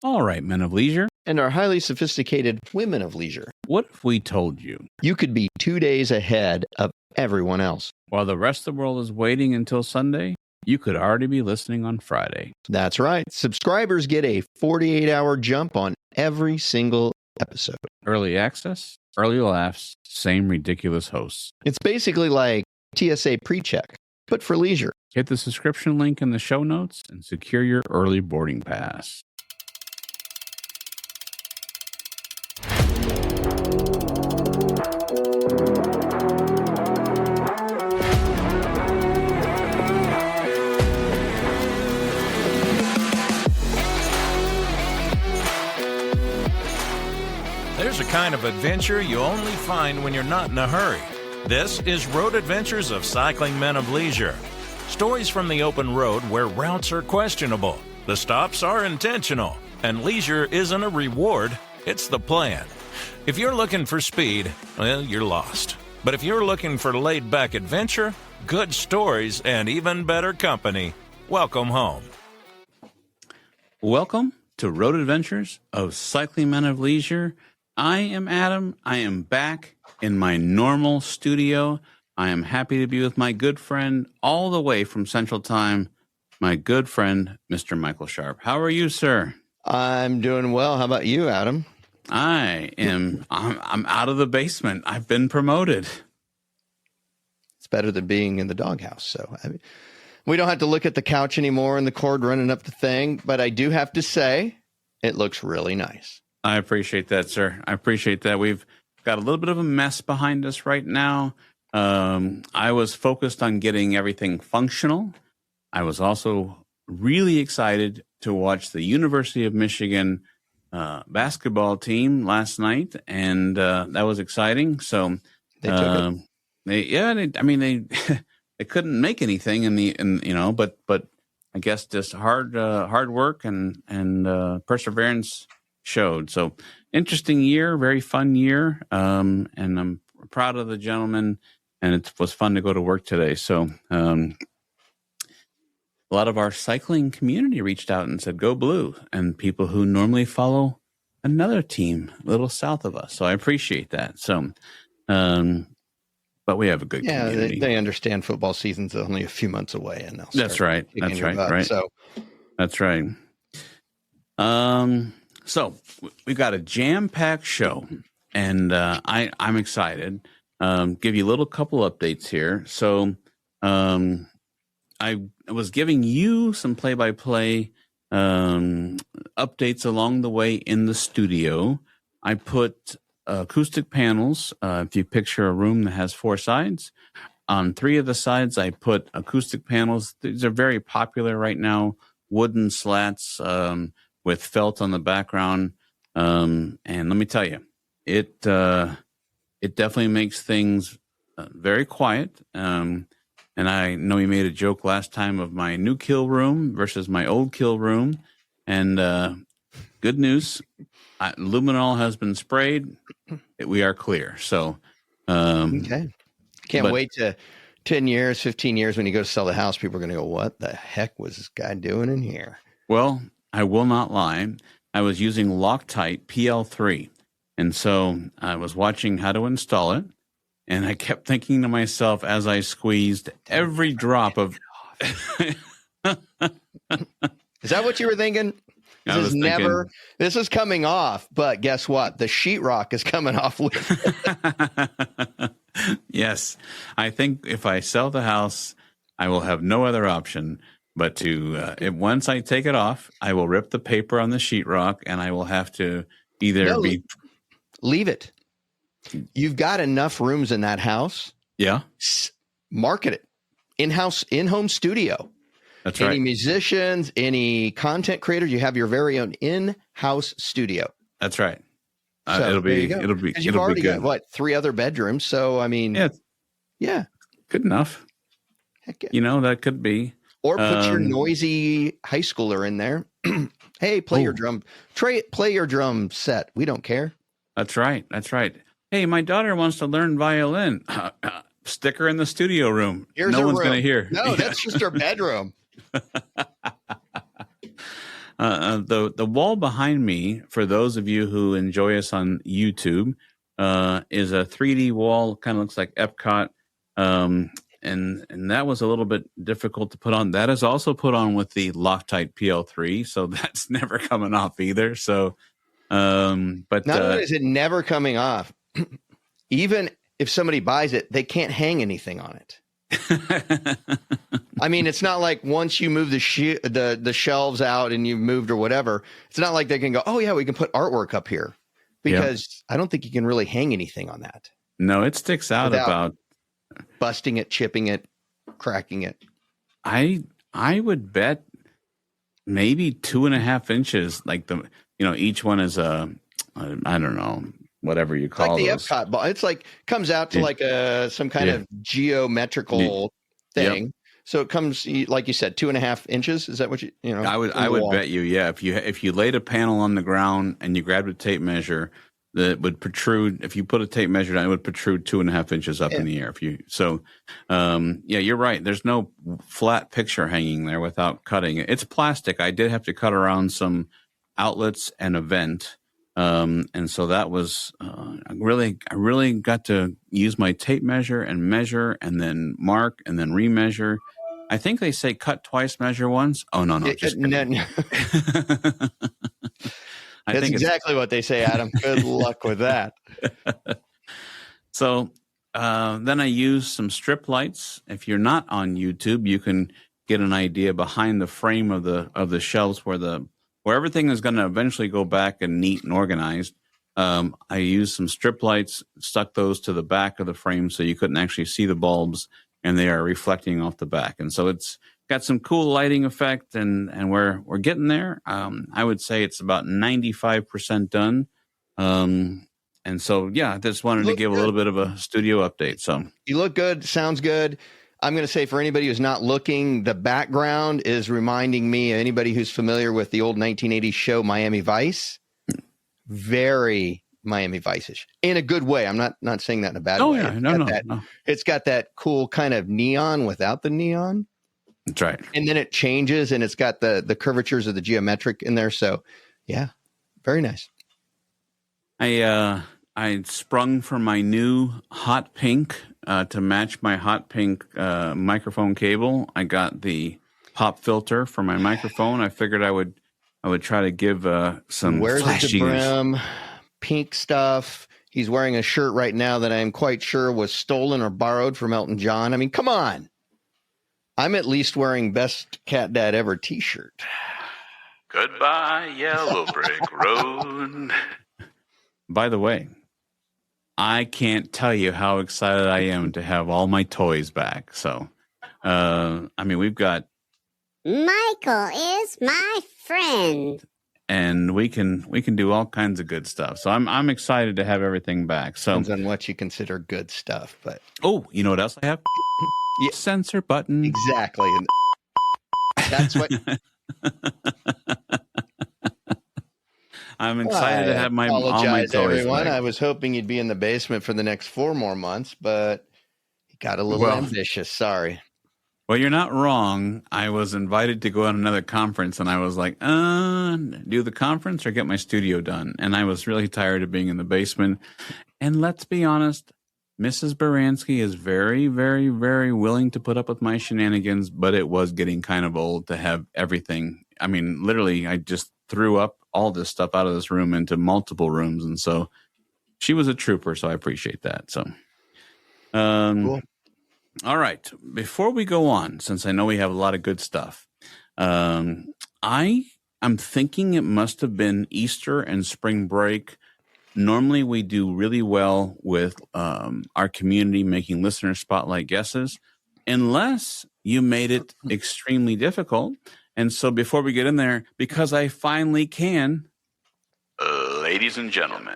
All right, men of leisure. And our highly sophisticated women of leisure. What if we told you you could be 2 days ahead of everyone else? While the rest of the world is waiting until Sunday, you could already be listening on Friday. That's right. Subscribers get a 48-hour jump on every single episode. Early access, early laughs, same ridiculous hosts. It's basically like TSA PreCheck, but for leisure. Hit the subscription link in the show notes and secure your early boarding pass. There's a kind of adventure you only find when you're not in a hurry. This is Road Adventures of Cycling Men of Leisure. Stories from the open road where routes are questionable, the stops are intentional, and leisure isn't a reward, it's the plan. If you're looking for speed, well, you're lost. But if you're looking for laid-back adventure, good stories, and even better company, welcome home. Welcome to Road Adventures of Cycling Men of Leisure. I am Adam. I am back in my normal studio. I am happy to be with my good friend all the way from Central Time, my good friend, Mr. Michael Sharp. How are you, sir? I'm doing well. How about you, Adam? I'm out of the basement. I've been promoted. It's better than being in the doghouse. So we don't have to look at the couch anymore and the cord running up the thing. But I do have to say, it looks really nice. I appreciate that, sir. I appreciate that. We've got a little bit of a mess behind us right now. I was focused on getting everything functional. I was also really excited to watch the University of Michigan basketball team last night, and that was exciting. So they took it. They couldn't make anything but I guess just hard work and perseverance showed. So interesting year, very fun year, and I'm proud of the gentleman. And it was fun to go to work today. So a lot of our cycling community reached out and said, "Go Blue," and people who normally follow another team a little south of us. So I appreciate that. So, but we have a good community. They understand football season's only a few months away, and that's right. That's right. Right. So that's right. So we've got a jam-packed show, and I'm excited. Give you a little couple updates here. So I was giving you some play-by-play updates along the way in the studio. I put acoustic panels. If you picture a room that has 4 sides, on 3 of the sides I put acoustic panels. These are very popular right now, wooden slats with felt on the background. And let me tell you, it definitely makes things very quiet. And I know you made a joke last time of my new kill room versus my old kill room. And good news, luminol has been sprayed. We are clear. So, okay. Can't wait to 10 years, 15 years when you go to sell the house. People are going to go, "What the heck was this guy doing in here?" Well, I will not lie. I was using Loctite PL3. And so I was watching how to install it, and I kept thinking to myself as I squeezed every drop of. Is that what you were thinking? This is coming off, but guess what? The sheetrock is coming off with it. Yes. I think if I sell the house, I will have no other option but to, once I take it off, I will rip the paper on the sheetrock, and I will have to leave it. You've got enough rooms in that house. Yeah. Market it. In-home studio. That's right. Any musicians, any content creators, you have your very own in-house studio. That's right. So it'll be you've already got 3 other bedrooms. So, I mean, yeah. Good enough. Heck yeah. That could be. Or put your noisy high schooler in there. Hey, play your drum set. We don't care. That's right. That's right. Hey, my daughter wants to learn violin. Stick her in the studio room. No one's going to hear. No, that's just her bedroom. The wall behind me, for those of you who enjoy us on YouTube, is a 3D wall. Kind of looks like Epcot, and that was a little bit difficult to put on. That is also put on with the Loctite PL3, so that's never coming off either. So, but not only is it never coming off, even if somebody buys it, they can't hang anything on it. I mean, it's not like once you move the shelves out and you've moved or whatever, it's not like they can go, oh yeah, we can put artwork up here, because I don't think you can really hang anything on that. No, it sticks out about busting it, chipping it, cracking it. I would bet maybe 2.5 inches. Like each one is I don't know, whatever you call it. Like the Epcot ball. It's like comes out to like some kind of geometrical thing. Yep. So it comes, like you said, 2.5 inches. Is that what you know? I would bet you, if you laid a panel on the ground and you grabbed a tape measure, that would protrude. If you put a tape measure down, it would protrude 2.5 inches up in the air. You're right. There's no flat picture hanging there without cutting it. It's plastic. I did have to cut around some outlets and a vent. And so that was, I really got to use my tape measure and then mark and then remeasure. I think they say cut twice, measure once. Oh, no, just kidding. That's exactly what they say, Adam. Good luck with that. So, then I use some strip lights. If you're not on YouTube, you can get an idea behind the frame of the shelves where everything is going to eventually go back and neat and organized. I used some strip lights, stuck those to the back of the frame so you couldn't actually see the bulbs, and they are reflecting off the back. And so it's got some cool lighting effect, and we're getting there. I would say it's about 95% done. And so, I just wanted to give a little bit of a studio update. So you look good. Sounds good. I'm going to say, for anybody who's not looking, the background is reminding me of anybody who's familiar with the old 1980s show Miami Vice. Very Miami Vice-ish in a good way. I'm not saying that in a bad way. Yeah. No. It's got that cool kind of neon without the neon. That's right. And then it changes, and it's got the curvatures of the geometric in there. So, yeah, very nice. I sprung for my new hot pink to match my hot pink microphone cable. I got the pop filter for my microphone. I figured I would try to give some flashiness. The brim, pink stuff. He's wearing a shirt right now that I'm quite sure was stolen or borrowed from Elton John. I mean, come on. I'm at least wearing Best Cat Dad Ever t-shirt. Goodbye, Yellow Brick Road. By the way, I can't tell you how excited I am to have all my toys back. So, we've got Michael is my friend, and we can do all kinds of good stuff. So I'm excited to have everything back. So depends on what you consider good stuff. But you know what else I have? Sensor button. Exactly. And that's what. I'm excited to have all my toys everyone. back. I was hoping you'd be in the basement for the next 4 more months, but you got a little ambitious. Sorry. Well, you're not wrong. I was invited to go on another conference, and I was like, do the conference or get my studio done? And I was really tired of being in the basement. And let's be honest, Mrs. Baranski is very, very, very willing to put up with my shenanigans, but it was getting kind of old to have everything. I mean, literally, I just threw up all this stuff out of this room into multiple rooms. And so she was a trooper, so I appreciate that. So, cool. All right. Before we go on, since I know we have a lot of good stuff, I'm thinking it must have been Easter and spring break. Normally, we do really well with our community making listener spotlight guesses, unless you made it extremely difficult. And so before we get in there, because I finally can, ladies and gentlemen,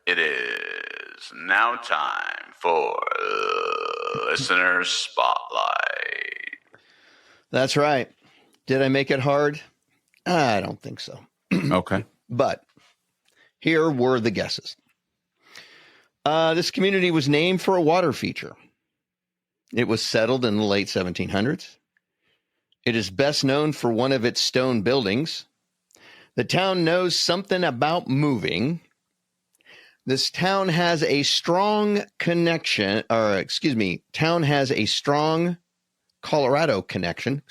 it is now time for listener spotlight. That's right. Did I make it hard? I don't think so. Okay. But here were the guesses. This community was named for a water feature. It was settled in the late 1700s. It is best known for one of its stone buildings. The town knows something about moving. This town has a strong connection, town has a strong Colorado connection.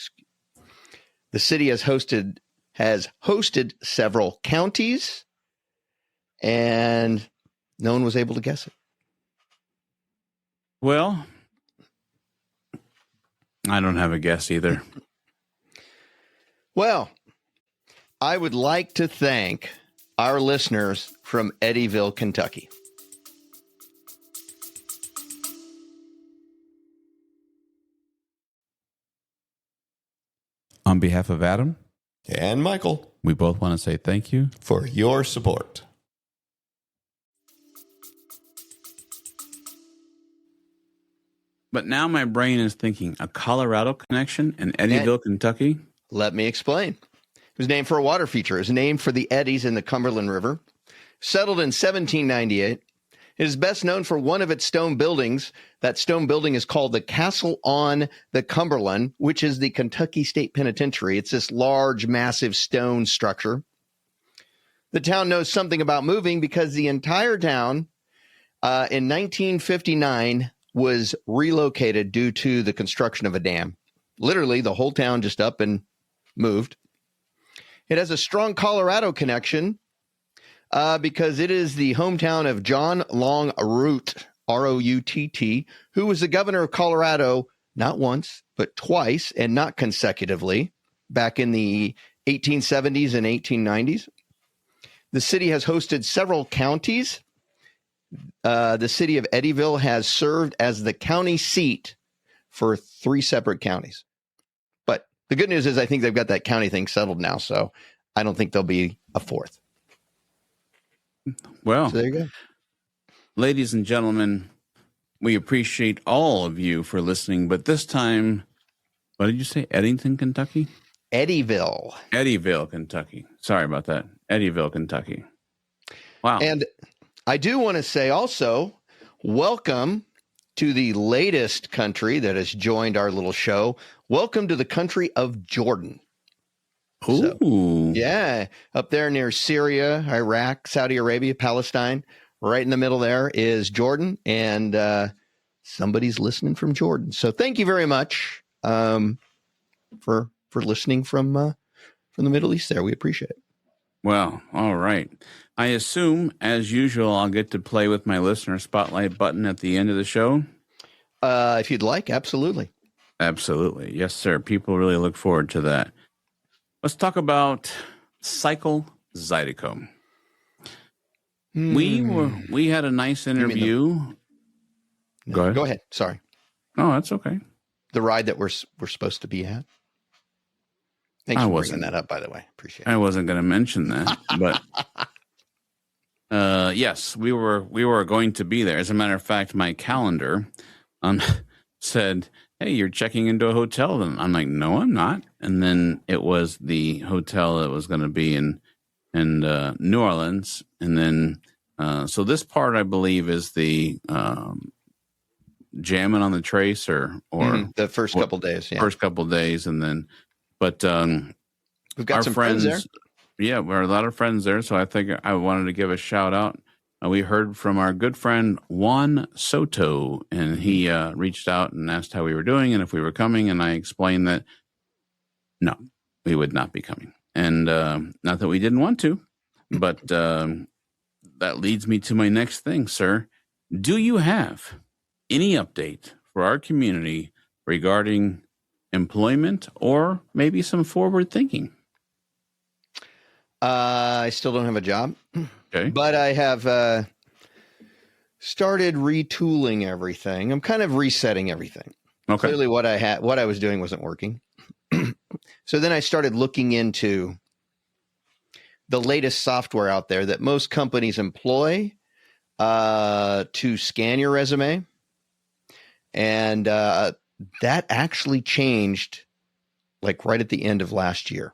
The city has hosted several counties, and no one was able to guess it. Well, I don't have a guess either. Well, I would like to thank our listeners from Eddyville, Kentucky. On behalf of Adam and Michael, we both want to say thank you for your support. But now my brain is thinking a Colorado connection in Eddyville, Kentucky. Let me explain. It was named for a water feature. It was named for the eddies in the Cumberland River. Settled in 1798. It is best known for one of its stone buildings. That stone building is called the Castle on the Cumberland, which is the Kentucky State Penitentiary. It's this large, massive stone structure. The town knows something about moving because the entire town in 1959 was relocated due to the construction of a dam. Literally, the whole town just up and moved. It has a strong Colorado connection because it is the hometown of John Long Root, R-O-U-T-T, who was the governor of Colorado not once, but twice, and not consecutively, back in the 1870s and 1890s. The city has hosted several counties. The city of Eddyville has served as the county seat for 3 separate counties. But the good news is I think they've got that county thing settled now, so I don't think there'll be a 4th. Well, so there you go. Ladies and gentlemen, we appreciate all of you for listening, but this time, what did you say? Eddington, Kentucky? Eddyville, Kentucky. Sorry about that. Eddyville, Kentucky. Wow. And I do want to say also, welcome to the latest country that has joined our little show. Welcome to the country of Jordan. Ooh. So, yeah, up there near Syria, Iraq, Saudi Arabia, Palestine. Right in the middle there is Jordan, and somebody's listening from Jordan. So thank you very much for listening from the Middle East there. We appreciate it. Well, all right. I assume, as usual, I'll get to play with my listener spotlight button at the end of the show. If you'd like, absolutely. Absolutely. Yes, sir. People really look forward to that. Let's talk about cycle Zydeco. We had a nice interview. Go ahead. Sorry. Oh, that's okay. The ride that we're supposed to be at. Thanks for bringing that up, by the way. Appreciate it. I wasn't going to mention that, but yes, we were going to be there. As a matter of fact, my calendar said, "Hey, you're checking into a hotel." And I'm like, "No, I'm not." And then it was the hotel that was going to be in New Orleans. And then so this part, I believe, is the jamming on the trace or the first couple days. Yeah. First couple days, and then. But we've got some friends there. Yeah, we're a lot of friends there. So I think I wanted to give a shout out. We heard from our good friend Juan Soto, and he reached out and asked how we were doing and if we were coming. And I explained that no, we would not be coming. And not that we didn't want to, but that leads me to my next thing, sir. Do you have any update for our community regarding employment or maybe some forward thinking? I still don't have a job. Okay. But I have started retooling everything. I'm kind of resetting everything. Okay. Clearly what I was doing wasn't working. So then I started looking into the latest software out there that most companies employ to scan your resume. And that actually changed like right at the end of last year.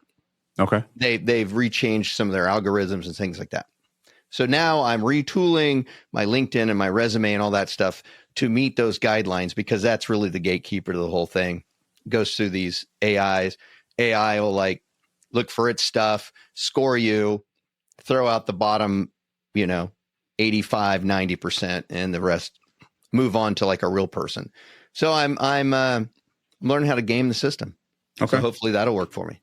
Okay. They've rechanged some of their algorithms and things like that. So now I'm retooling my LinkedIn and my resume and all that stuff to meet those guidelines, because that's really the gatekeeper to the whole thing. It goes through these AIs. AI will like look for its stuff, score you, throw out the bottom, 85, 90%, and the rest move on to like a real person. So I'm learning how to game the system. Okay. So hopefully that'll work for me.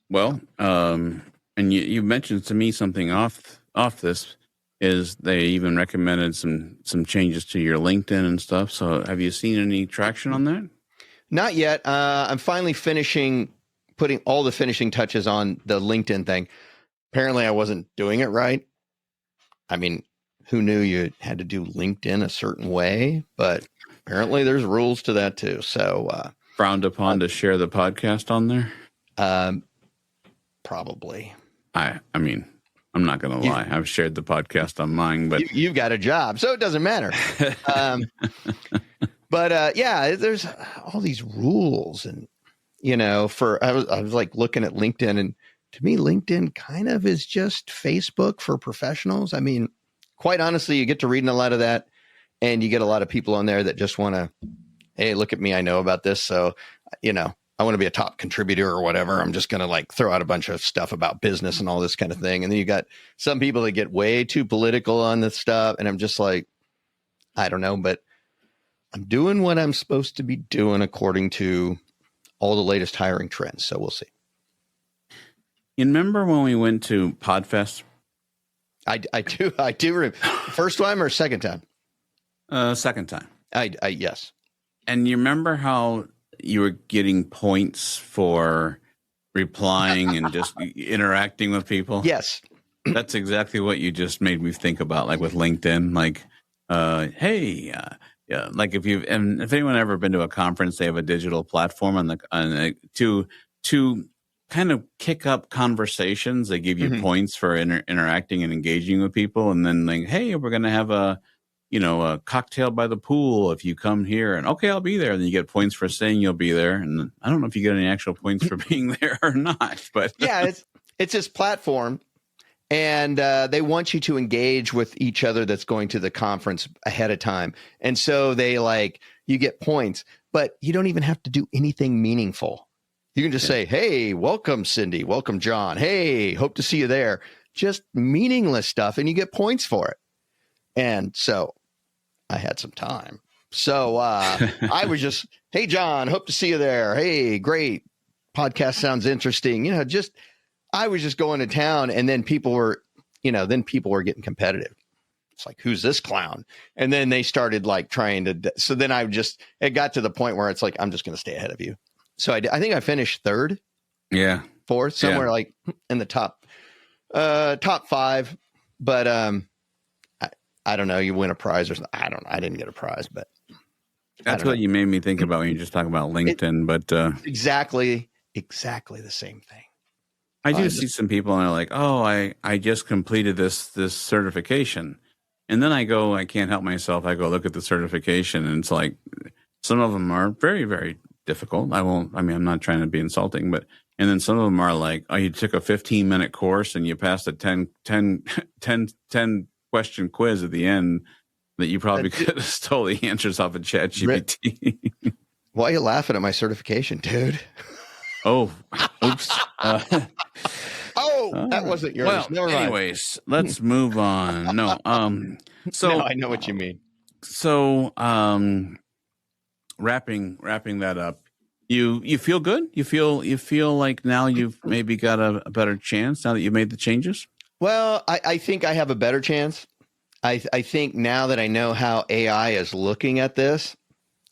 Well, and you mentioned to me something off this is they even recommended some changes to your LinkedIn and stuff. So have you seen any traction on that? Not yet. I'm finally putting all the finishing touches on the LinkedIn thing. Apparently I wasn't doing it right. I mean, who knew you had to do LinkedIn a certain way? But apparently there's rules to that too. So frowned upon to share the podcast on there? Probably. I mean, I'm not going to lie. I've shared the podcast on mine, but you've got a job, so it doesn't matter. But yeah, there's all these rules, and I was like looking at LinkedIn, and to me, LinkedIn kind of is just Facebook for professionals. I mean, quite honestly, you get to reading a lot of that, and you get a lot of people on there that just want to, hey, look at me, I know about this, so I want to be a top contributor or whatever. I'm just going to like throw out a bunch of stuff about business and all this kind of thing. And then you got some people that get way too political on this stuff. And I'm just like, I don't know, but I'm doing what I'm supposed to be doing according to all the latest hiring trends. So we'll see. You remember when we went to Podfest? I do remember. First time or second time? Second time. Yes. And you remember how you were getting points for replying and just interacting with people? Yes. That's exactly what you just made me think about, like with LinkedIn. Like, hey, yeah, like if anyone ever been to a conference, they have a digital platform to kind of kick up conversations. They give you points for interacting and engaging with people, and then like, hey, we're gonna have a cocktail by the pool if you come here, and okay, I'll be there. And then you get points for saying you'll be there, and I don't know if you get any actual points for being there or not. But yeah, it's this platform. And they want you to engage with each other that's going to the conference ahead of time. And so you get points, but you don't even have to do anything meaningful. You can just say, hey, welcome, Cindy. Welcome, John. Hey, hope to see you there. Just meaningless stuff. And you get points for it. And so I had some time. So I was just, hey, John, hope to see you there. Hey, great. Podcast sounds interesting. I was just going to town, and then people were getting competitive. It's like, who's this clown? And then they started like trying to, so then it got to the point where it's like, I'm just going to stay ahead of you. So I think I finished third, fourth, somewhere like in the top 5. But I don't know, you win a prize or something. I don't know. I didn't get a prize, but that's what you made me think about when you just talk about LinkedIn. But exactly the same thing. I do see some people and they're like, oh, I just completed this certification. And then I can't help myself. I go look at the certification, and it's like some of them are very, very difficult. I'm not trying to be insulting, and then some of them are like, oh, you took a 15-minute course and you passed a 10 question quiz at the end that you probably could have stole the answers off of ChatGPT. Why are you laughing at my certification, dude? Oh, oops. That wasn't yours. Well, Never mind. anyways, let's move on. No, so no, I know what you mean. So, wrapping that up, you feel good? You feel like now you've maybe got a better chance now that you made the changes? Well, I think I have a better chance. I think now that I know how AI is looking at this,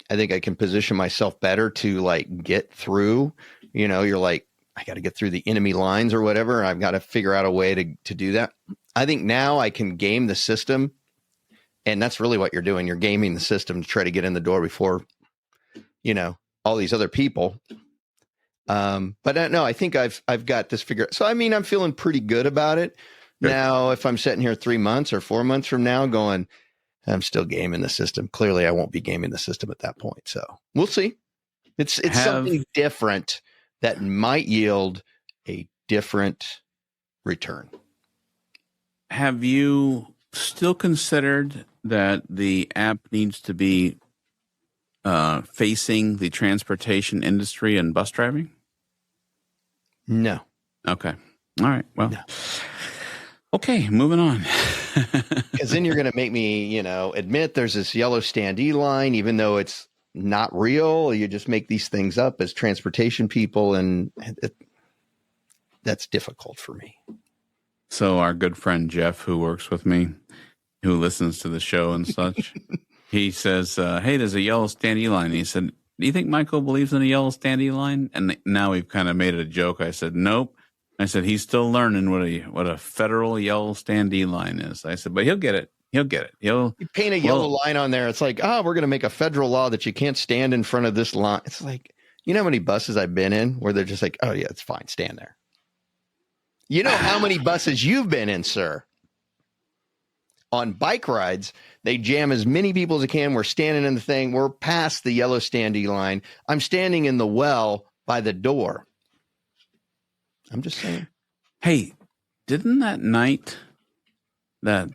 I think I can position myself better to like get through. You're like, I got to get through the enemy lines or whatever. And I've got to figure out a way to do that. I think now I can game the system. And that's really what you're doing. You're gaming the system to try to get in the door before, all these other people. But no, I think I've got this figured. So, I'm feeling pretty good about it. Good. Now, if I'm sitting here 3 months or 4 months from now going, I'm still gaming the system. Clearly I won't be gaming the system at that point. So we'll see. It's something different that might yield a different return. Have you still considered that the app needs to be facing the transportation industry and bus driving? No. Okay. All right. Well, No. Okay, moving on. Because then you're going to make me, admit there's this yellow standee line, even though it's not real. You just make these things up as transportation people, and that's difficult for me. So our good friend Jeff, who works with me, who listens to the show and such, he says, hey, there's a yellow standee line. He said, do you think Michael believes in a yellow standee line? And now we've kind of made it a joke. I said, nope. I said, he's still learning what a federal yellow standee line is. I said, but he'll get it. He'll get it. You paint a yellow line on there. It's like, we're going to make a federal law that you can't stand in front of this line. It's like, you know how many buses I've been in where they're just like, oh, yeah, it's fine. Stand there. You know how many buses you've been in, sir? On bike rides, they jam as many people as they can. We're standing in the thing. We're past the yellow standee line. I'm standing in the well by the door. I'm just saying. Hey, didn't that night that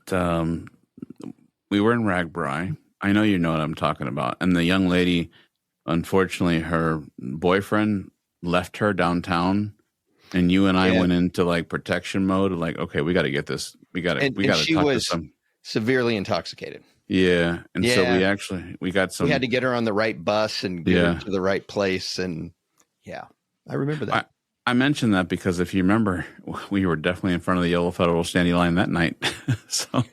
we were in Ragbri, I know you know what I'm talking about, and the young lady, unfortunately, her boyfriend left her downtown, and you and I went into like protection mode, like, okay, we got to get this. We got to talk to some. Severely intoxicated. Yeah. And so we got some. We had to get her on the right bus and get her to the right place. And I remember that. I mentioned that because if you remember, we were definitely in front of the yellow federal standee line that night. So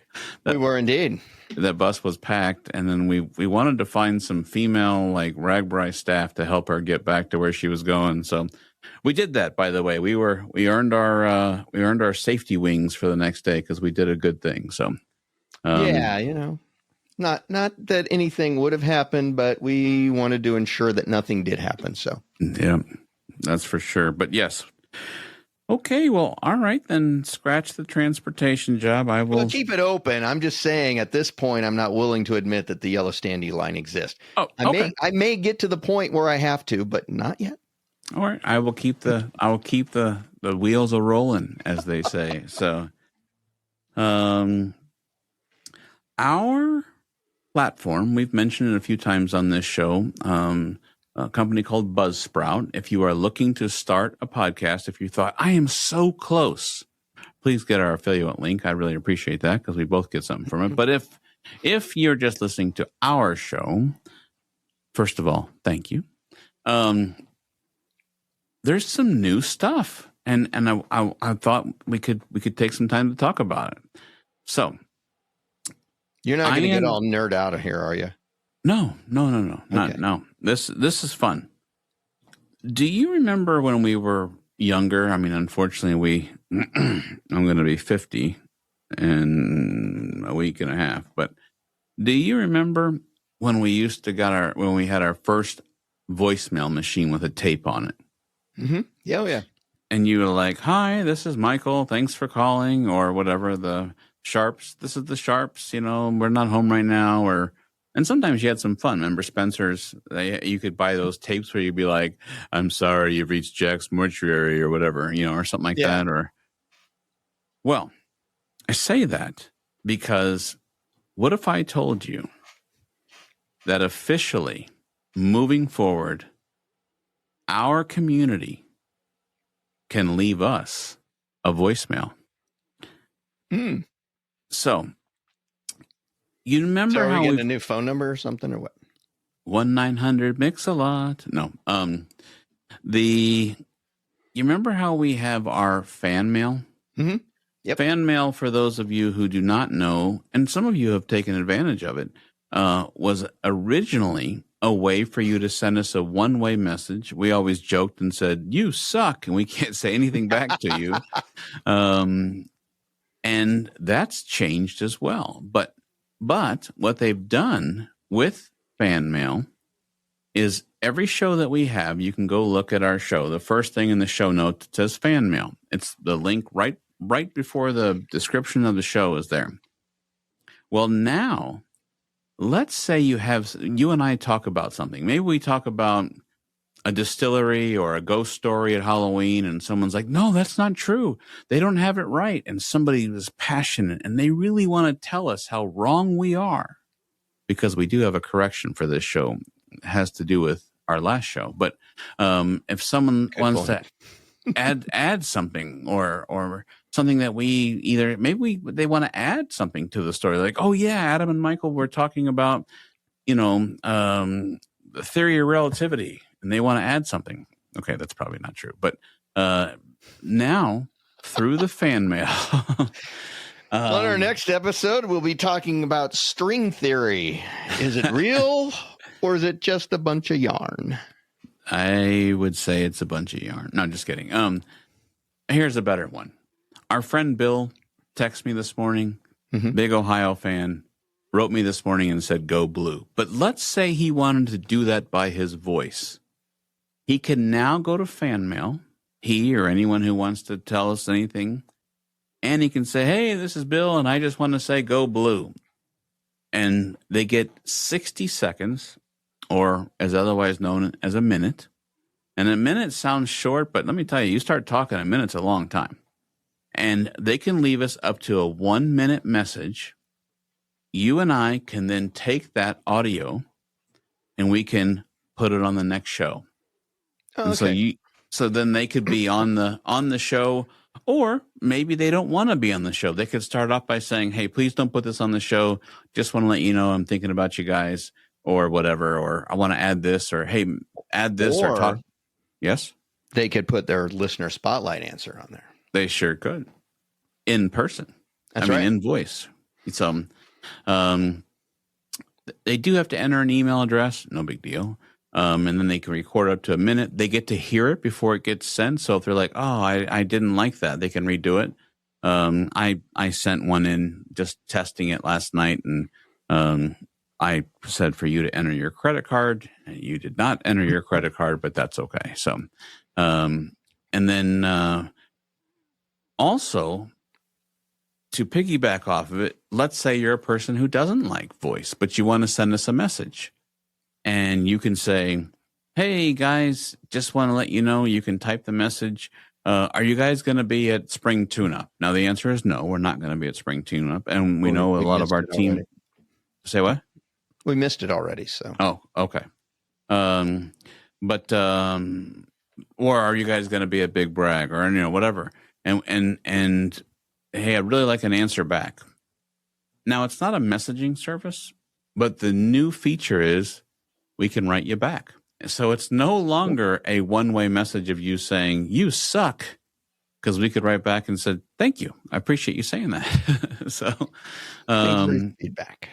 we were indeed. That bus was packed. And then we wanted to find some female like Ragbri staff to help her get back to where she was going. So we did that, by the way. We earned our safety wings for the next day because we did a good thing. So not that anything would have happened, but we wanted to ensure that nothing did happen. So yeah, that's for sure. But yes. Okay, well, all right, then scratch the transportation job. I will keep it open. I'm just saying at this point, I'm not willing to admit that the yellow standee line exists. Oh, okay. I may get to the point where I have to, but not yet. All right, I will keep the wheels a rolling, as they say. So, our platform, we've mentioned it a few times on this show, a company called Buzzsprout. If you are looking to start a podcast, if you thought, I am so close, please get our affiliate link. I really appreciate that because we both get something from it. But if you're just listening to our show, first of all, thank you. There's some new stuff, and I thought we could take some time to talk about it. So you're not going to get all nerd out of here, are you? No. Okay. No. This is fun. Do you remember when we were younger? I mean, unfortunately, I'm going to be 50 in a week and a half. But do you remember when we when we had our first voicemail machine with a tape on it? Mm-hmm. Yeah, oh yeah. And you were like, "Hi, this is Michael. Thanks for calling," or whatever. The Sharps. This is the Sharps. We're not home right now, and sometimes you had some fun. Remember Spencer's? You could buy those tapes where you'd be like, "I'm sorry, you've reached Jack's mortuary," or whatever, or something like that. Well, I say that because what if I told you that officially, moving forward, our community can leave us a voicemail? So, you remember are how we getting a new phone number or something, or what? 1-900-MIX-A-LOT. No. You remember how we have our fan mail? Mm-hmm. Yep. Fan mail, for those of you who do not know, and some of you have taken advantage of it, was originally a way for you to send us a one-way message. We always joked and said, "You suck," and we can't say anything back to you. And that's changed as well. But what they've done with fan mail is every show that we have, you can go look at our show. The first thing in the show note that says fan mail. It's the link right before the description of the show is there. Well, now, let's say you and I talk about something. Maybe we talk about a distillery or a ghost story at Halloween, and someone's like, "No, that's not true. They don't have it right." And somebody is passionate and they really want to tell us how wrong we are, because we do have a correction for this show. It has to do with our last show. But if someone wants to add something or something that we either they want to add something to the story. Like, oh yeah, Adam and Michael were talking about, the theory of relativity, and they want to add something. Okay, that's probably not true, but now through the fan mail. On our next episode, we'll be talking about string theory. Is it real or is it just a bunch of yarn? I would say it's a bunch of yarn. No, just kidding. Here's a better one. Our friend Bill texted me this morning, big Ohio fan, wrote me this morning and said, go blue. But let's say he wanted to do that by his voice. He can now go to fan mail, he or anyone who wants to tell us anything, and he can say, hey, this is Bill, and I just want to say go blue. And they get 60 seconds, or as otherwise known as a minute. And a minute sounds short, but let me tell you, you start talking, a minute's a long time. And they can leave us up to a 1-minute message. You and I can then take that audio and we can put it on the next show. Oh, and okay. so then they could be on the show, or maybe they don't want to be on the show. They could start off by saying, hey, please don't put this on the show. Just want to let you know I'm thinking about you guys, or whatever, or I want to add this, or hey, add this, or talk. Yes? They could put their listener spotlight answer on there. They sure could. In person. That's right. In voice. It's they do have to enter an email address, no big deal. And then they can record up to a minute. They get to hear it before it gets sent. So if they're like, oh, I didn't like that, they can redo it. I sent one in just testing it last night, and I said for you to enter your credit card. You did not enter your credit card, but that's okay. So, and then also to piggyback off of it, let's say you're a person who doesn't like voice, but you want to send us a message. And you can say, hey, guys, just want to let you know, you can type the message. Are you guys going to be at Spring Tune-Up? Now, the answer is no, we're not going to be at Spring Tune-Up. And we know a lot of our team. Already. Say what? We missed it already. So. Oh, okay. Or are you guys going to be at Big Brag, or, whatever. And hey, I'd really like an answer back. Now, it's not a messaging service, but the new feature is we can write you back. So it's no longer a one-way message of you saying, you suck, because we could write back and said, thank you. I appreciate you saying that. So, thanks for the feedback.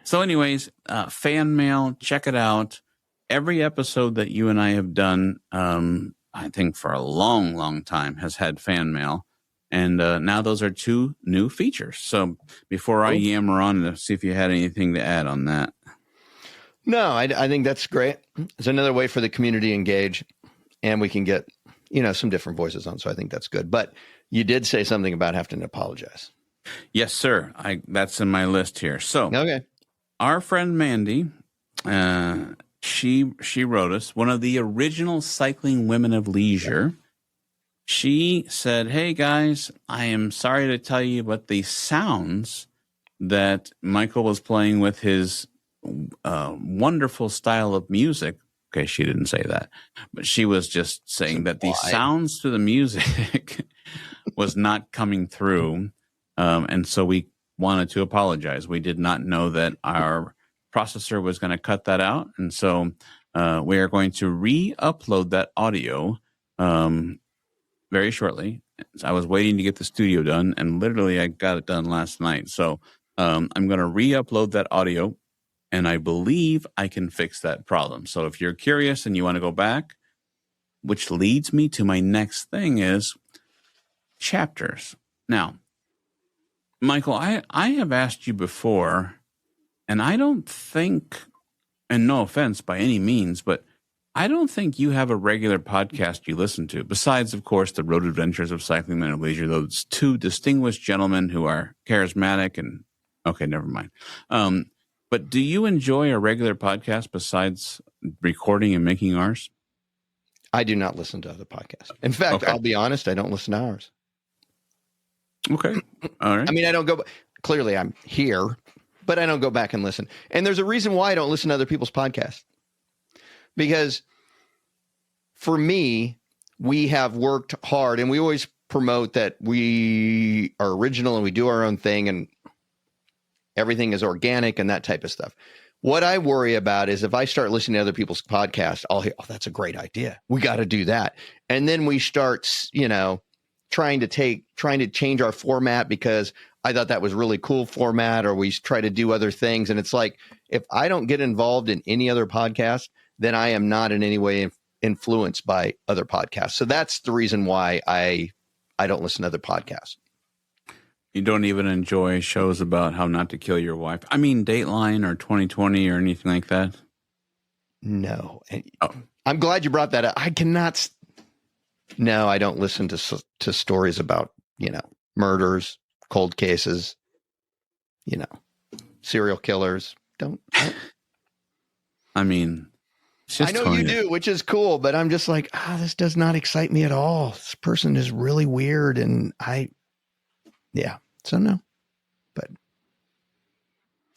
So anyways, fan mail, check it out. Every episode that you and I have done, I think for a long, long time, has had fan mail. And now those are 2 new features. So before I yammer on to see if you had anything to add on that. No, I think that's great. It's another way for the community to engage, and we can get, some different voices on. So I think that's good. But you did say something about having to apologize. Yes, sir. That's in my list here. So okay. Our friend Mandy, she wrote us, one of the original cycling women of leisure. She said, hey, guys, I am sorry to tell you, but the sounds that Michael was playing with his wonderful style of music. Okay, she didn't say that, but she was just saying that the sounds to the music was not coming through. And so we wanted to apologize. We did not know that our processor was going to cut that out. And so we are going to re-upload that audio very shortly. I was waiting to get the studio done, and literally I got it done last night. So I'm going to re-upload that audio, and I believe I can fix that problem. So if you're curious and you want to go back, which leads me to my next thing is chapters. Now, Michael, I have asked you before, and I don't think, and no offense by any means, but I don't think you have a regular podcast you listen to, besides, of course, the Road Adventures of Cycling Men of Leisure, those 2 distinguished gentlemen who are charismatic and, okay, never mind. But do you enjoy a regular podcast besides recording and making ours? I do not listen to other podcasts. In fact, I'll be honest, I don't listen to ours. Okay. All right. I mean, I don't go, clearly I'm here, but I don't go back and listen. And there's a reason why I don't listen to other people's podcasts. Because for me, we have worked hard, and we always promote that we are original and we do our own thing and everything is organic and that type of stuff. What I worry about is if I start listening to other people's podcasts, I'll hear, oh, that's a great idea. We got to do that. And then we start, trying to change our format because I thought that was really cool format, or we try to do other things. And it's like, if I don't get involved in any other podcast, then I am not in any way influenced by other podcasts. So that's the reason why I don't listen to other podcasts. You don't even enjoy shows about how not to kill your wife? I mean, Dateline or 2020 or anything like that? No. I'm glad you brought that up. I cannot. No, I don't listen to stories about, murders, cold cases, serial killers. Don't. I mean, I know you do, which is cool, but I'm just like, this does not excite me at all. This person is really weird. And so no, but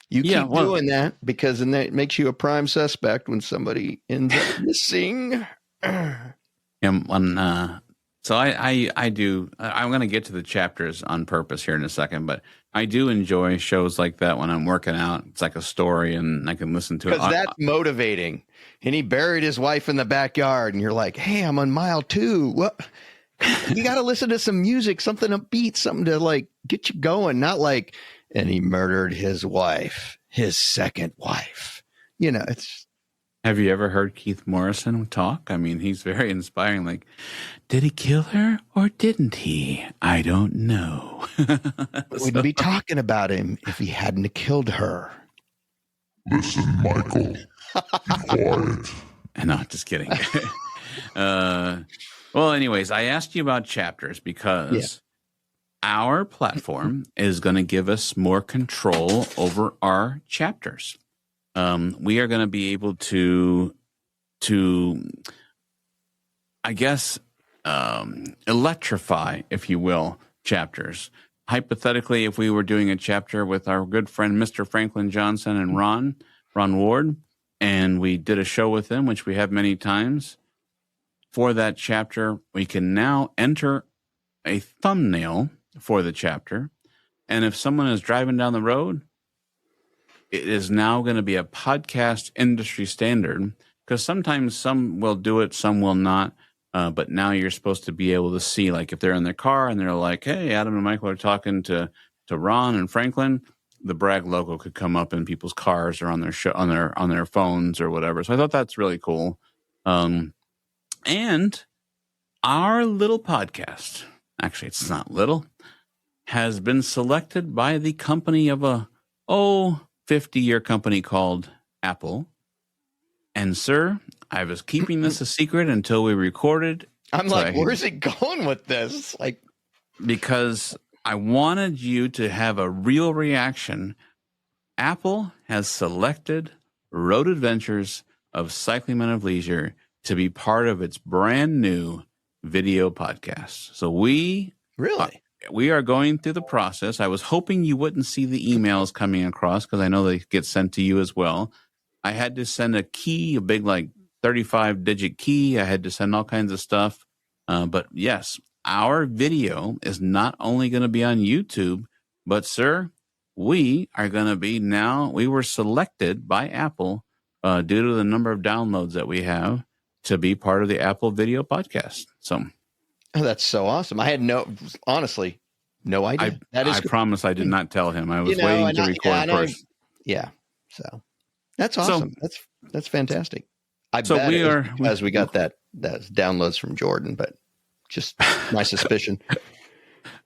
you keep doing that because then that makes you a prime suspect when somebody ends up missing. So I do. I'm going to get to the chapters on purpose here in a second, but I do enjoy shows like that when I'm working out. It's like a story, and I can listen to it. Because that's motivating. And he buried his wife in the backyard, and you're like, "Hey, I'm on mile 2. What? You got to listen to some music, something upbeat, something to like get you going. Not like, and he murdered his wife, his second wife. It's." Have you ever heard Keith Morrison talk? I mean, he's very inspiring. Like, did he kill her or didn't he? I don't know. We'd be talking about him if he hadn't killed her. Listen, Michael. Be quiet. No, just kidding. Well, anyways, I asked you about chapters because our platform is going to give us more control over our chapters. We are going to be able to, I guess, electrify, if you will, chapters. Hypothetically, if we were doing a chapter with our good friend, Mr. Franklin Johnson and Ron Ward, and we did a show with him, which we have many times, for that chapter, we can now enter a thumbnail for the chapter. And if someone is driving down the road, it is now going to be a podcast industry standard, because sometimes some will do it, some will not. But now you're supposed to be able to see, like if they're in their car and they're like, hey, Adam and Michael are talking to Ron and Franklin, the Bragg logo could come up in people's cars or on their on their phones or whatever. So I thought that's really cool. And our little podcast, actually it's not little, has been selected by the company of a 50-year company called Apple. And sir, I was keeping this a secret until we recorded. I'm like, where's it going with this? Like, because I wanted you to have a real reaction. Apple has selected Road Adventures of Cycling Men of Leisure to be part of its brand new video podcast. So we are going through the process. I was hoping you wouldn't see the emails coming across because I know they get sent to you as well. I had to send a key, a big 35-digit key. I had to send all kinds of stuff. But yes, our video is not only going to be on YouTube, but sir, we are going to be now. We were selected by Apple due to the number of downloads that we have to be part of the Apple Video Podcast. So, that's so awesome. I had honestly, no idea. I promise I did not tell him. I was waiting to record first. Yeah. So that's awesome. That's fantastic. I bet we are, as we got that downloads from Jordan, but just my suspicion.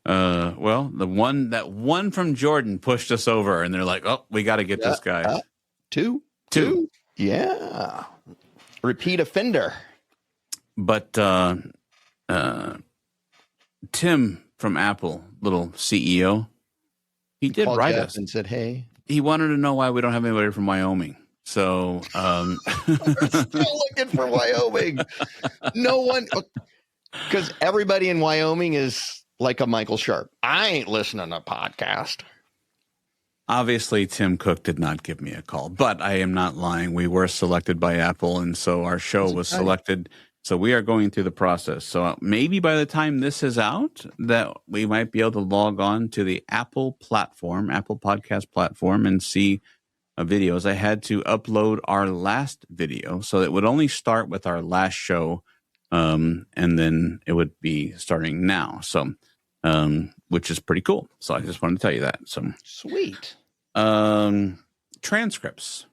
Well, that one from Jordan pushed us over, and they're like, "Oh, we got to get this guy." Two. Yeah. Repeat offender. But Tim from Apple, little CEO, he did write us and said, "Hey." He wanted to know why we don't have anybody from Wyoming. So we're still looking for Wyoming. No one, because everybody in Wyoming is like a Michael Sharp. I ain't listening to a podcast. Obviously, Tim Cook did not give me a call, but I am not lying. We were selected by Apple, and so our show was selected. So we are going through the process. So maybe by the time this is out, that we might be able to log on to the Apple Podcast platform, and see videos. I had to upload our last video, so it would only start with our last show, and then it would be starting now. So, which is pretty cool. So I just wanted to tell you that. So Sweet. Transcripts.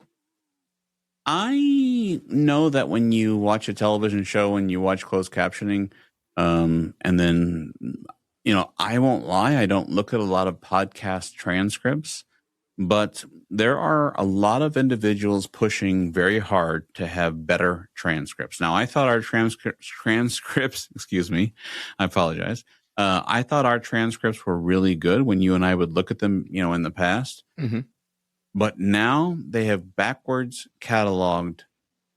I know that when you watch a television show and you watch closed captioning, and then, I won't lie, I don't look at a lot of podcast transcripts, but there are a lot of individuals pushing very hard to have better transcripts. Now, I thought our transcripts, excuse me, I apologize. I thought our transcripts were really good when you and I would look at them, in the past. Mm-hmm. But now they have backwards cataloged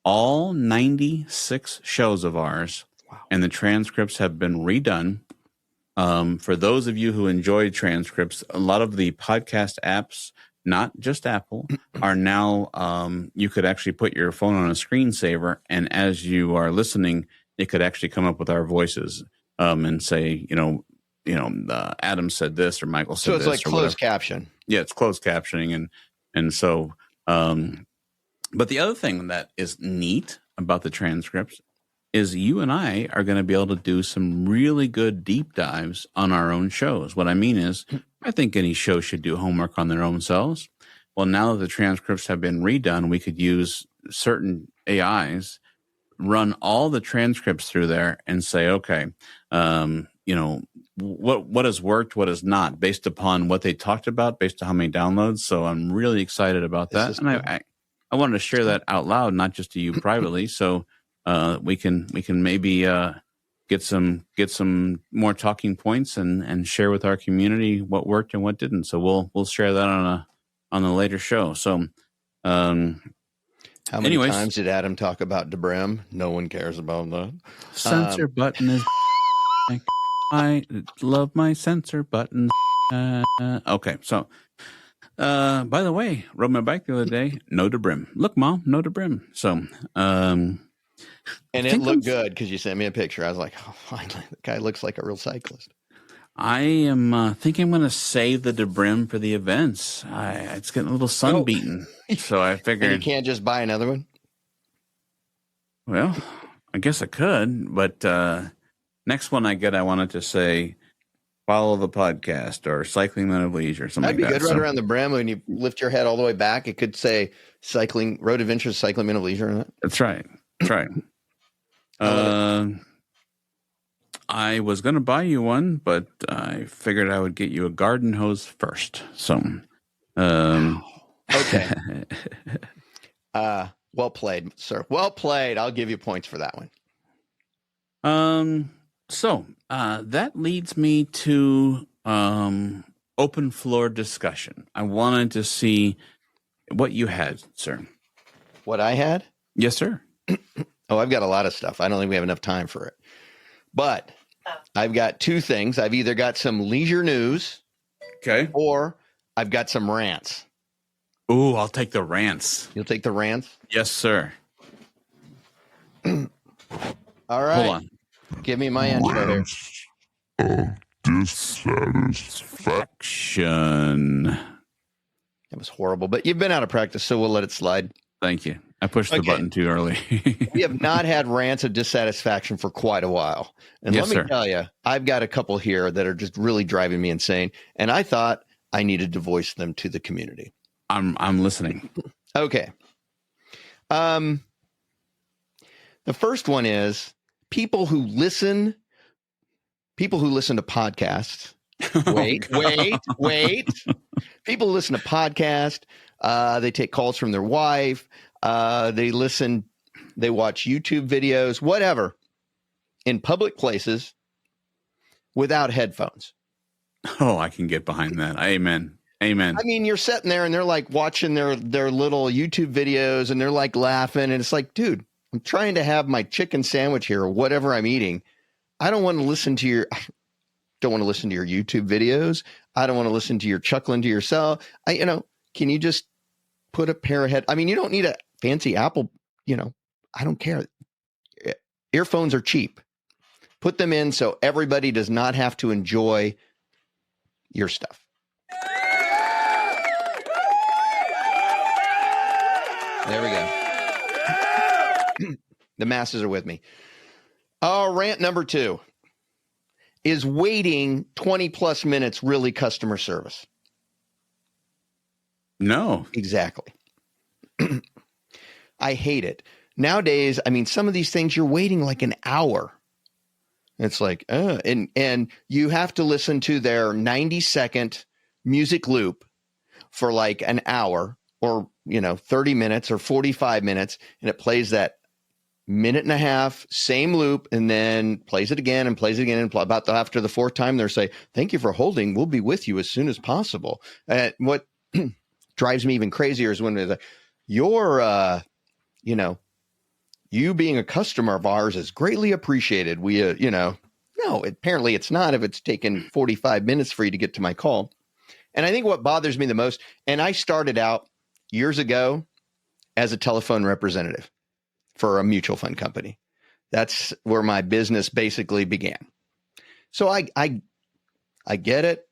all 96 shows of ours, and the transcripts have been redone. For those of you who enjoy transcripts, a lot of the podcast apps, not just Apple, are now, you could actually put your phone on a screensaver, and as you are listening, it could actually come up with our voices, and say, Adam said this, or Michael said this. So it's like closed caption. Yeah, it's closed captioning. And so, but the other thing that is neat about the transcripts is you and I are going to be able to do some really good deep dives on our own shows. What I mean is, I think any show should do homework on their own selves. Well, now that the transcripts have been redone, we could use certain AIs, run all the transcripts through there, and say, okay, what has worked, what has not, based upon what they talked about, based on how many downloads. So I'm really excited about that, and I wanted to share that out loud, not just to you privately. So we can maybe get some more talking points and share with our community what worked and what didn't. So we'll share that on a later show. So how many times did Adam talk about DeBrim? No one cares about that. Censor button is. I love my censor button. Okay, so by the way, rode my bike the other day. No DeBrim. Look, Mom, no DeBrim. So, and it looked good because you sent me a picture. I was like, oh, finally, the guy looks like a real cyclist. I am thinking I'm going to save the DeBrim for the events. It's getting a little sunbeaten, so I figured. And you can't just buy another one? Well, I guess I could, but next one I get, I wanted to say, follow the podcast or Cycling Men of Leisure, something like that. That'd be good right around the brim. When you lift your head all the way back, it could say Road Adventures, Cycling Men of Leisure. In it. That's right. That's right. I was going to buy you one, but I figured I would get you a garden hose first. So, okay. Well played, sir. Well played. I'll give you points for that one. So that leads me to open floor discussion. I wanted to see what you had, sir. What I had? Yes, sir. Oh, I've got a lot of stuff. I don't think we have enough time for it. But I've got two things. I've either got some leisure news, okay, or I've got some rants. Ooh, I'll take the rants. You'll take the rants? Yes, sir. All right. Hold on. Give me my intro here. Dissatisfaction. That was horrible, but you've been out of practice, so we'll let it slide. Thank you. I pushed the button too early. We have not had rants of dissatisfaction for quite a while. And yes, let me tell you, I've got a couple here that are just really driving me insane. And I thought I needed to voice them to the community. I'm listening. Okay. The first one is people who listen to podcasts. Wait. People listen to podcasts. They take calls from their wife. They watch YouTube videos, whatever, in public places without headphones. Oh, I can get behind that. Amen. Amen. I mean, you're sitting there and they're like watching their little YouTube videos and they're like laughing. And it's like, dude, I'm trying to have my chicken sandwich here or whatever I'm eating. I don't want to listen to your YouTube videos. I don't want to listen to your chuckling to yourself. Can you just put a pair of you don't need a fancy Apple, I don't care. Earphones are cheap. Put them in so everybody does not have to enjoy your stuff. There we go. The masses are with me. Rant number 2. Is waiting 20 plus minutes really customer service? No. Exactly. I hate it. Nowadays, I mean, some of these things you're waiting like an hour. It's like, and you have to listen to their 90-second music loop for like an hour or, 30 minutes or 45 minutes. And it plays that minute and a half, same loop, and then plays it again and plays it again. And after the 4th time, they're saying, "Thank you for holding. We'll be with you as soon as possible." What drives me even crazier is when they're like, you being a customer of ours is greatly appreciated. We, no, apparently it's not if it's taken 45 minutes for you to get to my call. And I think what bothers me the most, and I started out years ago as a telephone representative for a mutual fund company. That's where my business basically began. So I get it.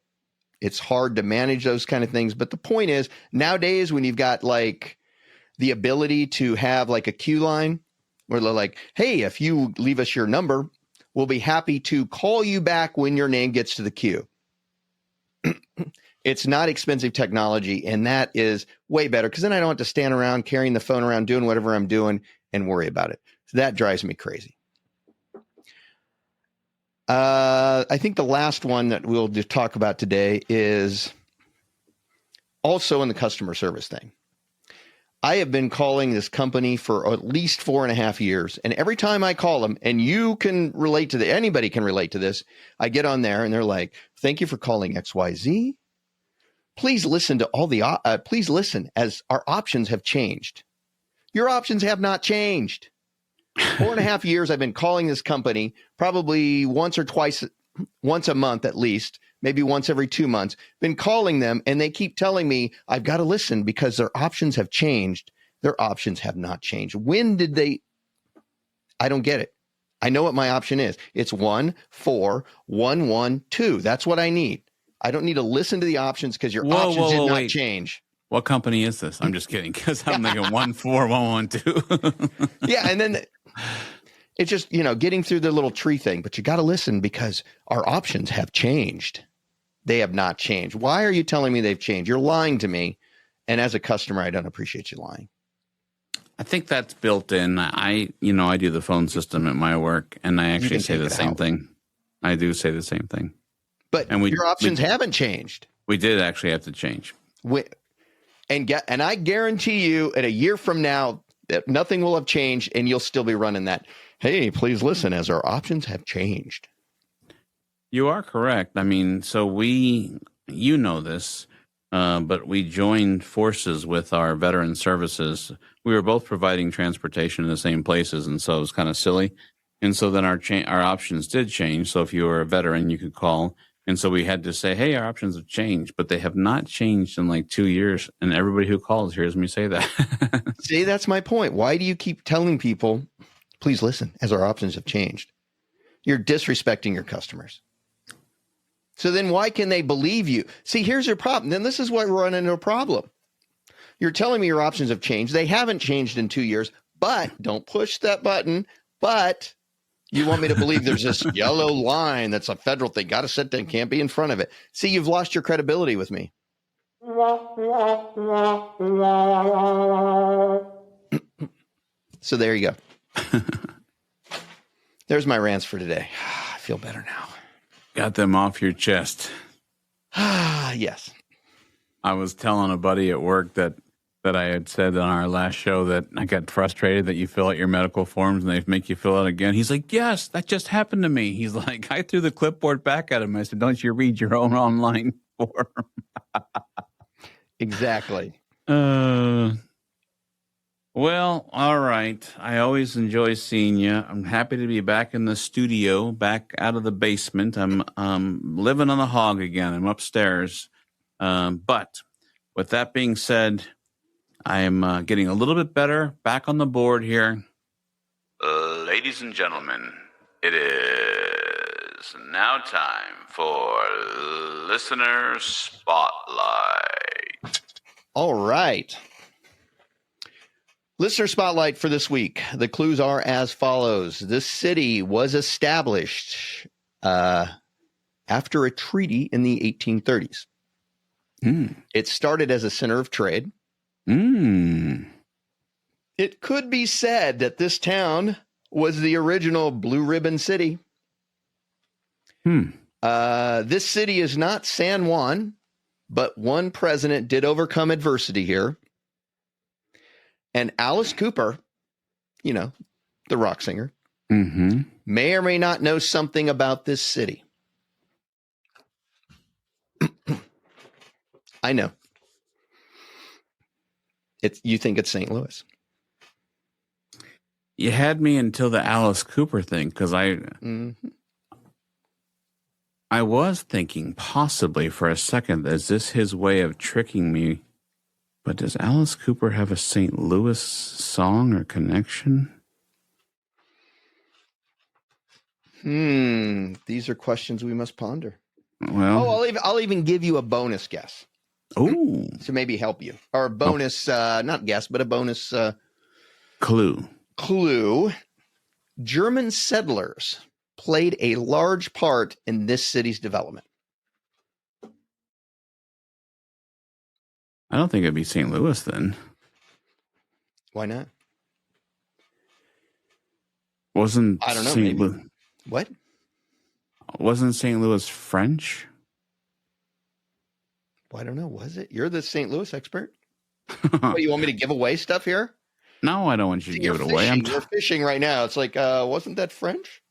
It's hard to manage those kind of things. But the point is, nowadays, when you've got like the ability to have like a queue line where they're like, "Hey, if you leave us your number, we'll be happy to call you back when your name gets to the queue." It's not expensive technology, and that is way better because then I don't have to stand around carrying the phone around doing whatever I'm doing and worry about it. So that drives me crazy. I think the last one that we'll just talk about today is also in the customer service thing. I have been calling this company for at least 4.5 years. And every time I call them, and you can relate to anybody can relate to this, I get on there and they're like, "Thank you for calling XYZ. Please listen to please listen as our options have changed." Your options have not changed. 4.5 years I've been calling this company, probably once a month at least, maybe once every 2 months, been calling them, and they keep telling me I've got to listen because their options have changed. Their options have not changed. When did they? I don't get it. I know what my option is. It's 1 4 1 1 2. That's what I need. I don't need to listen to the options because your options did not change. What company is this? I'm just kidding because I'm thinking 1 4 1 1 2. Yeah, and then it's just, getting through the little tree thing, but you got to listen because our options have changed. They have not changed. Why are you telling me they've changed? You're lying to me. And as a customer, I don't appreciate you lying. I think that's built in. I do the phone system at my work, and I actually say the same thing. I do say the same thing. But your options haven't changed. We did actually have to change. And I guarantee you at a year from now that nothing will have changed and you'll still be running that. "Hey, please listen as our options have changed." You are correct. I mean, so you know this, but we joined forces with our veteran services. We were both providing transportation in the same places, and so it was kind of silly. And so then our options did change. So if you were a veteran, you could call. And so we had to say, "Hey, our options have changed," but they have not changed in like 2 years. And everybody who calls hears me say that. See, that's my point. Why do you keep telling people, "Please listen as our options have changed"? You're disrespecting your customers. So then why can they believe you? See, here's your problem. Then this is why we're running into a problem. You're telling me your options have changed. They haven't changed in 2 years, but don't push that button. But you want me to believe there's this yellow line that's a federal thing. Got to sit there, can't be in front of it. See, you've lost your credibility with me. So there you go. There's my rants for today. I feel better now. Got them off your chest. Yes. I was telling a buddy at work that I had said on our last show that I got frustrated that you fill out your medical forms and they make you fill out again. He's like, "Yes, that just happened to me." He's like, I threw the clipboard back at him. I said, "Don't you read your own online form?" Exactly. Well, all right. I always enjoy seeing you. I'm happy to be back in the studio, back out of the basement. I'm living on the hog again. I'm upstairs. But with that being said, I am getting a little bit better, back on the board here. Ladies Ladies and gentlemen, it is now time for Listener Spotlight. All right. Listener Spotlight for this week. The clues are as follows. This city was established after a treaty in the 1830s. It started as a center of trade. It could be said that this town was the original Blue Ribbon City. This city is not San Juan, but one president did overcome adversity here. And Alice Cooper, you know, the rock singer, may or may not know something about this city. I know. You think it's St. Louis. You had me until the Alice Cooper thing, because I was thinking possibly for a second, is this his way of tricking me? But does Alice Cooper have a St. Louis song or connection? These are questions we must ponder. Well, I'll even give you a bonus guess. Oh, To maybe help you. Or a bonus, not guess, but a bonus clue. German settlers played a large part in this city's development. I don't think it'd be St. Louis then. Why not? Wasn't I don't know. St. Maybe. What? Wasn't St. Louis French? Well, I don't know. Was it? You're the St. Louis expert. What, you want me to give away stuff here? No, I don't want you to give it away. You're fishing right now. It's like, wasn't that French?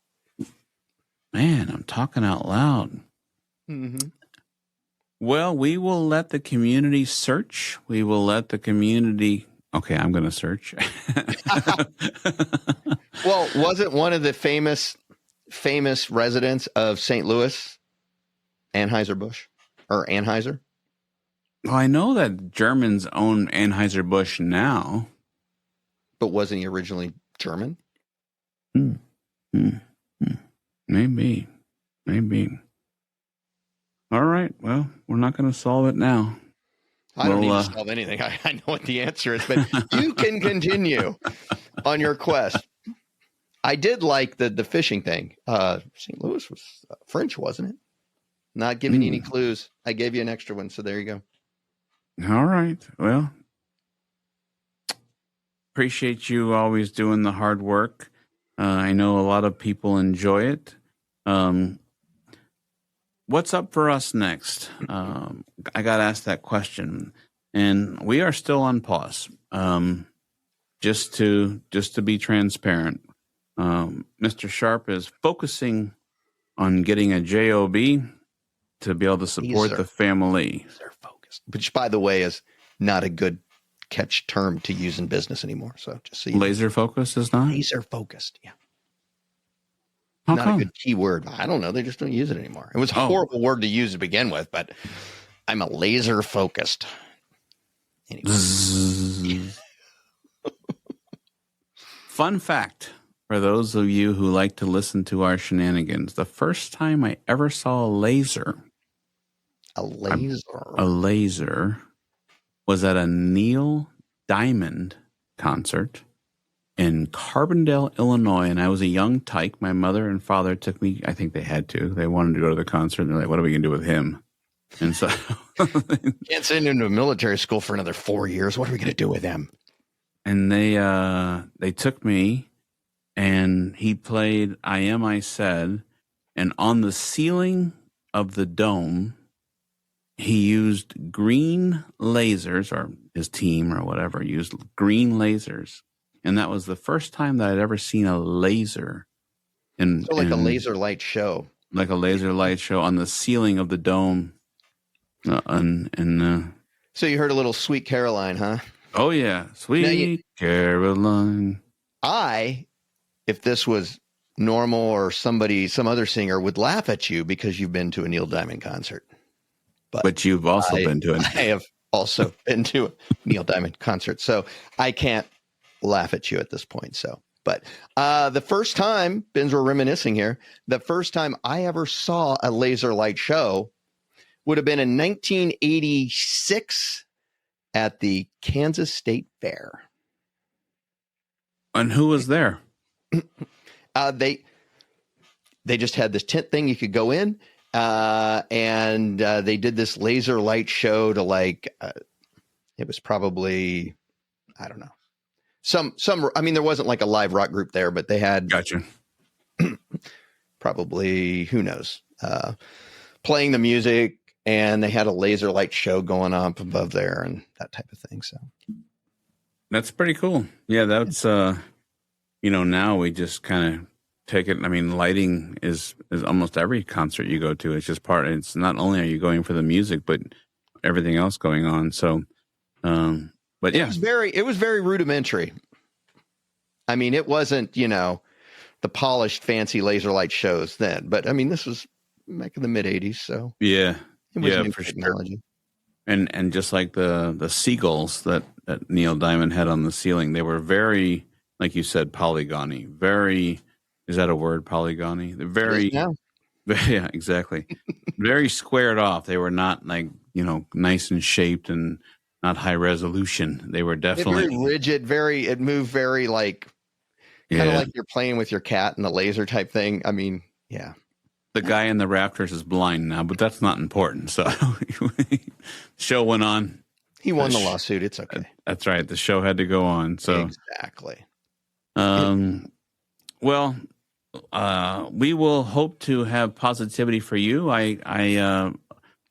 Man, I'm talking out loud. Well, we will let the community search. We will let the community... Okay, I'm going to search. Well, wasn't one of the famous residents of St. Louis Anheuser-Busch? Or Anheuser? Well, I know that Germans own Anheuser-Busch now. But wasn't he originally German? Maybe. All right. Well, we're not going to solve it now. I don't need to solve anything. I know what the answer is, but you can continue on your quest. I did like the fishing thing. St. Louis was French, wasn't it? Not giving you any clues. I gave you an extra one, so there you go. All right. Well, appreciate you always doing the hard work. I know a lot of people enjoy it. What's up for us next? I got asked that question, and we are still on pause. Just to be transparent, Mr. Sharp is focusing on getting a job to be able to support the family. They're focused, which, by the way, is not a good catch term to use in business anymore. So just so you laser focus is not laser focused. Yeah. How Not come? a good keyword. I don't know. They just don't use it anymore. It was a horrible word to use to begin with, but I'm a laser focused. Anyway. Fun fact for those of you who like to listen to our shenanigans, the first time I ever saw a laser was at a Neil Diamond concert in Carbondale, Illinois, and I was a young tyke. My mother and father took me. I think they had to. They wanted to go to the concert, and they're like, what are we going to do with him? And so... Can't send him to a military school for another 4 years. What are we going to do with him? And they took me, and he played I Am I Said, and on the ceiling of the dome, he used green lasers, or his team or whatever used green lasers. And that was the first time that I'd ever seen a laser. A laser light show. Like a laser light show on the ceiling of the dome. So you heard a little Sweet Caroline, huh? Oh, yeah. Sweet Caroline. If this was normal or some other singer, would laugh at you because you've been to a Neil Diamond concert. But you've also been to it. I have also been to a Neil Diamond concert. So I can't laugh at you at this point. So But the first time, Ben's, we're reminiscing here, the first time I ever saw a laser light show would have been in 1986 at the Kansas State Fair. And who was there? They just had this tent thing you could go in, and they did this laser light show to like, it was probably, I don't know, some. I mean, there wasn't like a live rock group there, but they had Gotcha. probably, who knows, playing the music, and they had a laser light show going up above there and that type of thing. So That's pretty cool. Yeah, that's now we just kind of take it. I mean, lighting is almost every concert you go to. It's just part. It's not only are you going for the music, but everything else going on. So, but yeah, it was very rudimentary. I mean, it wasn't, the polished, fancy laser light shows then. But I mean, this was back in the mid '80s, so yeah, it was new for technology. sure. And just like the seagulls that Neil Diamond had on the ceiling, they were very, like you said, polygony. Very, is that a word? Polygony. They're very, yeah, exactly. Very squared off. They were not like nice and shaped and not high resolution. They were definitely very rigid. It moved very like kind of like you're playing with your cat in the laser type thing. I mean, yeah. The guy in the rafters is blind now, but that's not important. So show went on. He won the lawsuit. It's okay. That's right. The show had to go on. So exactly. Well, we will hope to have positivity for you. A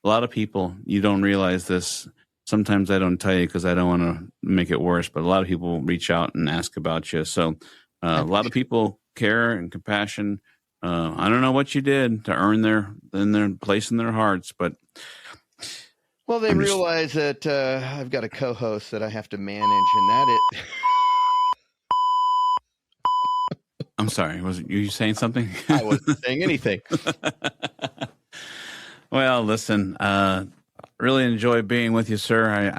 lot of people, you don't realize this. Sometimes I don't tell you because I don't want to make it worse, but a lot of people reach out and ask about you. So a lot of people care and compassion. I don't know what you did to earn their place in their hearts, but they realize that I've got a co-host that I have to manage, and that it. I'm sorry. Was you saying something? I wasn't saying anything. Well, listen. Really enjoy being with you, sir.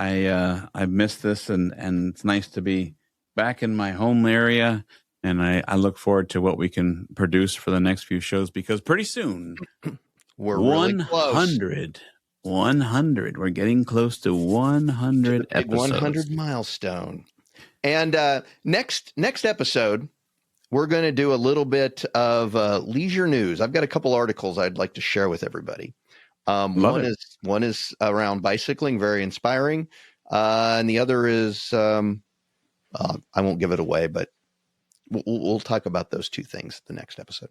I missed this, and it's nice to be back in my home area. And I look forward to what we can produce for the next few shows, because pretty soon we're 100. 100. We're getting close to 100 episodes. 100 milestone. And next episode, we're going to do a little bit of leisure news. I've got a couple articles I'd like to share with everybody. One is around bicycling, very inspiring, and the other is I won't give it away, but we'll talk about those two things the next episode.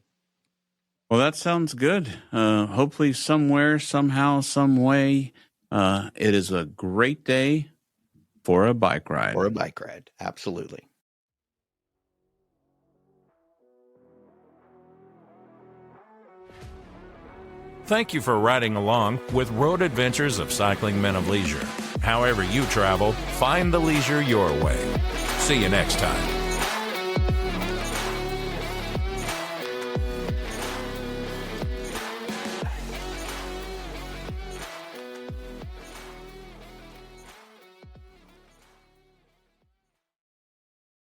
Well, that sounds good. Hopefully somewhere, somehow, some way, it is a great day for a bike ride. For a bike ride. Absolutely. Thank you for riding along with Road Adventures of Cycling Men of Leisure. However you travel, find the leisure your way. See you next time.